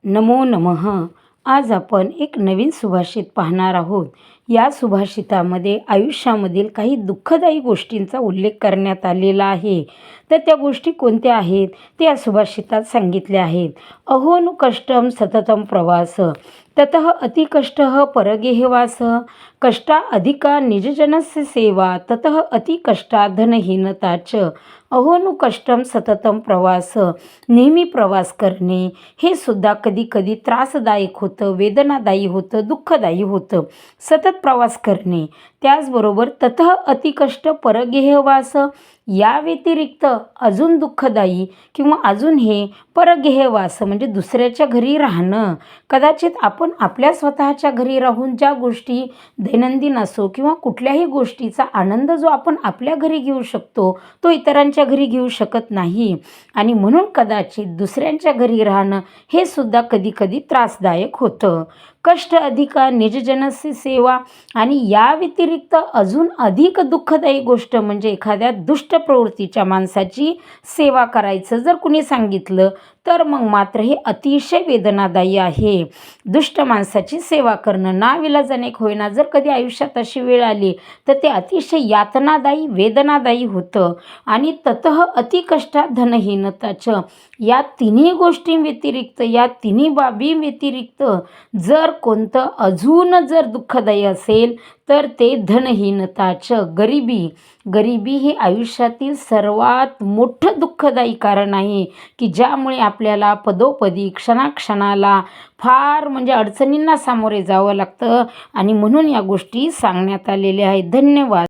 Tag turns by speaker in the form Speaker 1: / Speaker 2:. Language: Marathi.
Speaker 1: नमो नमः. आज आपण एक नवीन सुभाषित पाहणार आहोत. या सुभाषितामध्ये आयुष्यामधील काही दुःखदायी गोष्टींचा उल्लेख करण्यात आलेला आहे. तर त्या गोष्टी कोणत्या आहेत ते या सुभाषितात सांगितले आहेत. अहो नु कष्टम सततम प्रवास, ततः अतिकष्टः परगेहवास, कष्टा अधिका निजजनस्य सेवा, ततः अतिकष्टा धनहीनता च. अहो नु कष्टम सततम प्रवास, नेहमी प्रवास करणे हे सुद्धा कधी कधी त्रासदायक होतं, वेदनादायी होतं, दुःखदायी होतं. सतत प्रवास करणे, त्याचबरोबर ततः अतिकष्ट परगेहवास, या व्यतिरिक्त अजून दुःखदायी किंवा अजून हे परगेहवास म्हणजे दुसऱ्याच्या घरी राहणं. कदाचित आपण आपल्या स्वतःच्या घरी राहून ज्या गोष्टी दैनंदिन असो किंवा कुठल्याही गोष्टीचा आनंद जो आपण आपल्या घरी घेऊ शकतो तो इतरांच्या घरी घेऊ शकत नाही, आणि म्हणून कदाचित दुसऱ्यांच्या घरी राहणं हे सुद्धा कधी कधी त्रासदायक होतं. कष्ट अधिका निजजनस्य सेवा, आणि या व्यतिरिक्त अजून अधिक दुःखदायी गोष्ट म्हणजे एखाद्या दुष्ट प्रवृत्तीच्या माणसाची सेवा करायचं जर कुणी सांगितलं तर मग मात्र हे अतिशय वेदनादायी आहे. दुष्ट माणसाची सेवा करणं नाविलाजाने होईना जर कधी आयुष्यात अशी वेळ आली तर ते अतिशय यातनादायी वेदनादायी होतं. आणि ततः अतिकष्टा धनहीनताचं, या तिन्ही गोष्टींव्यतिरिक्त या तिन्ही बाबींव्यतिरिक्त जर कोणतं अजून जर दुःखदायी असेल तर ते धनहीनताचं, गरिबी हे आयुष्यातील सर्वात मोठं दुःखदायी कारण आहे की ज्यामुळे आपल्याला पदोपदी क्षणाक्षणाला फार म्हणजे अडचणींना सामोरे जावं लागतं. आणि म्हणून या गोष्टी सांगण्यात आलेल्या आहेत. धन्यवाद.